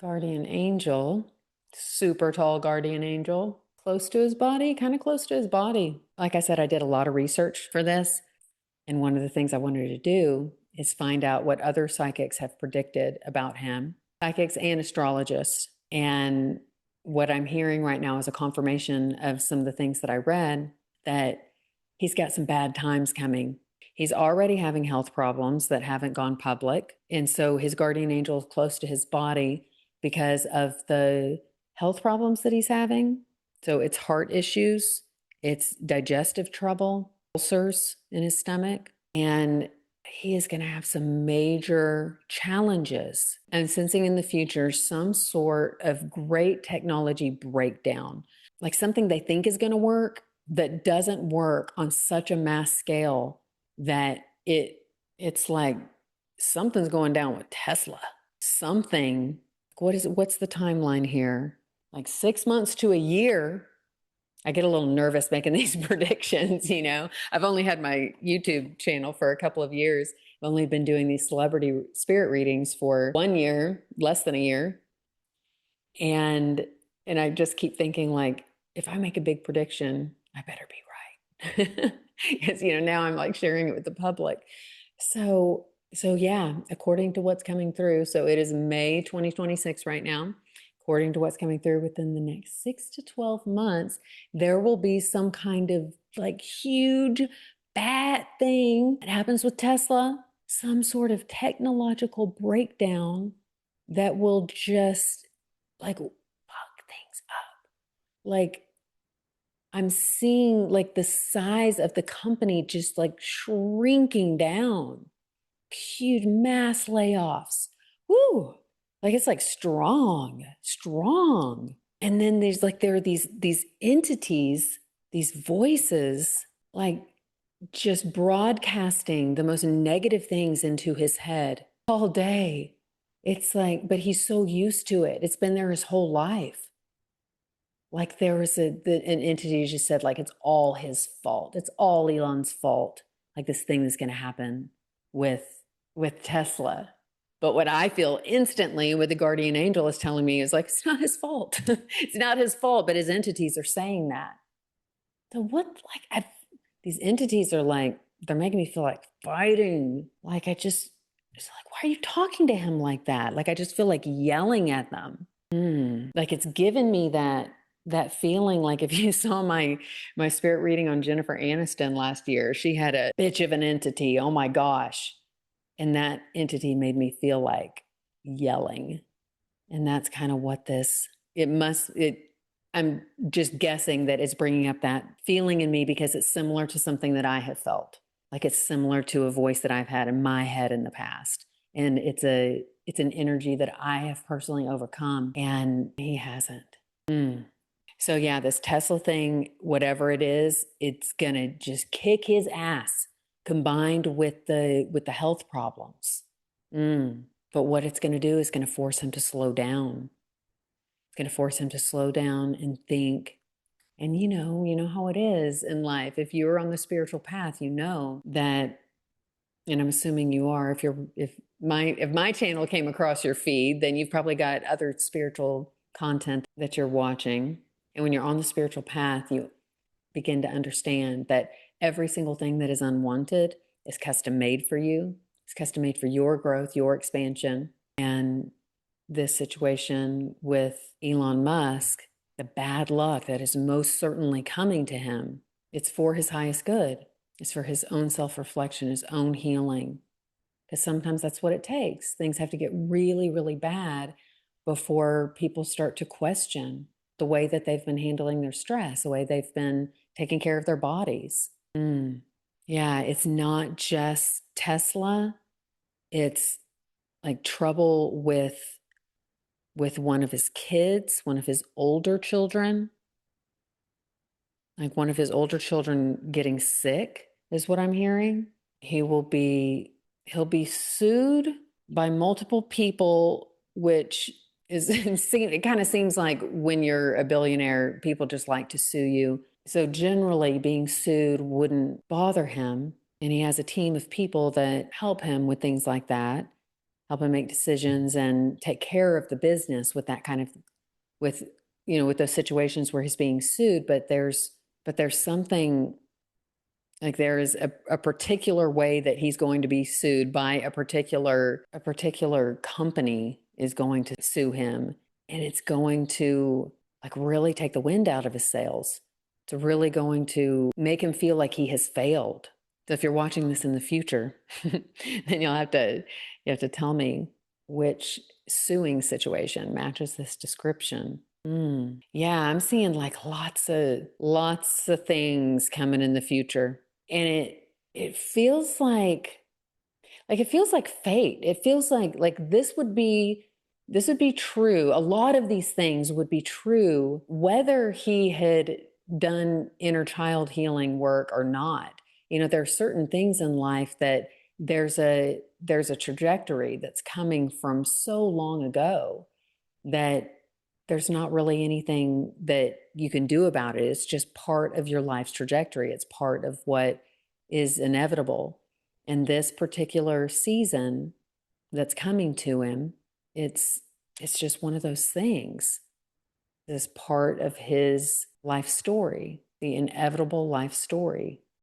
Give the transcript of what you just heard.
Guardian angel, super tall guardian angel, close to his body, kind of close to his body. Like I said, I did a lot of research for this. And one of the things I wanted to do is find out what other psychics have predicted about him, psychics and astrologists. And what I'm hearing right now is a confirmation of some of the things that I read, that he's got some bad times coming. He's already having health problems that haven't gone public. And so his guardian angel is close to his body because of the health problems that he's having. So it's heart issues, it's digestive trouble, ulcers in his stomach, and he is going to have some major challenges. I'm sensing in the future some sort of great technology breakdown, like something they think is going to work that doesn't work on such a mass scale that it's like something's going down with Tesla. Something, what's the timeline here? Like 6 months to a year. I get a little nervous making these predictions, you know. I've only had my YouTube channel for a couple of years. I've only been doing these celebrity spirit readings for 1 year, less than a year. And I just keep thinking, like, if I make a big prediction, I better be right. Because, you know, now I'm like sharing it with the public. So yeah, according to what's coming through. So it is May 2026 right now. According to what's coming through within the next 6 to 12 months, there will be some kind of like huge bad thing that happens with Tesla, some sort of technological breakdown that will just like fuck things up. Like, I'm seeing like the size of the company just like shrinking down, huge mass layoffs. Woo! Like it's like strong. And then there are these entities, these voices, like just broadcasting the most negative things into his head all day. It's like, but he's so used to it. It's been there his whole life. Like there was an entity just said, like, it's all his fault. It's all Elon's fault. Like this thing that's going to happen with Tesla. But what I feel instantly with the guardian angel is telling me is like, it's not his fault. It's not his fault, but his entities are saying that. So what, like, these entities are like, they're making me feel like fighting. Like it's like, why are you talking to him like that? Like I just feel like yelling at them. Like it's given me that feeling, like if you saw my spirit reading on Jennifer Aniston last year, she had a bitch of an entity. Oh my gosh. And that entity made me feel like yelling. And that's kind of what I'm just guessing that it's bringing up that feeling in me because it's similar to something that I have felt. Like it's similar to a voice that I've had in my head in the past. And it's an energy that I have personally overcome and he hasn't. So yeah, this Tesla thing, whatever it is, it's gonna just kick his ass combined with the health problems. But what it's gonna do is gonna force him to slow down. It's gonna force him to slow down and think. And you know how it is in life. If you're on the spiritual path, you know that, and I'm assuming you are, if my channel came across your feed, then you've probably got other spiritual content that you're watching. And when you're on the spiritual path, you begin to understand that every single thing that is unwanted is custom made for you. It's custom made for your growth, your expansion. And this situation with Elon Musk, the bad luck that is most certainly coming to him, it's for his highest good. It's for his own self-reflection, his own healing. Because sometimes that's what it takes. Things have to get really, really bad before people start to question the way that they've been handling their stress, the way they've been taking care of their bodies. Yeah, it's not just Tesla. It's like trouble with one of his kids, one of his older children. Like one of his older children getting sick is what I'm hearing. He'll be sued by multiple people, which is it kind of seems like when you're a billionaire, people just like to sue you. So generally being sued wouldn't bother him. And he has a team of people that help him with things like that. help him make decisions and take care of the business with that kind of, with, you know, with those situations where he's being sued. But there's something, like there is a particular way that he's going to be sued by a particular company is going to sue him, and it's going to like really take the wind out of his sails. It's really going to make him feel like he has failed. So if you're watching this in the future, then you have to tell me which suing situation matches this description. Yeah, I'm seeing like lots of things coming in the future. And it feels like it feels like fate. It feels like this would be true. A lot of these things would be true whether he had done inner child healing work or not. You know, there are certain things in life that there's a trajectory that's coming from so long ago that there's not really anything that you can do about it. It's just part of your life's trajectory. It's part of what is inevitable. And this particular season that's coming to him, it's just one of those things. This part of his life story, the inevitable life story.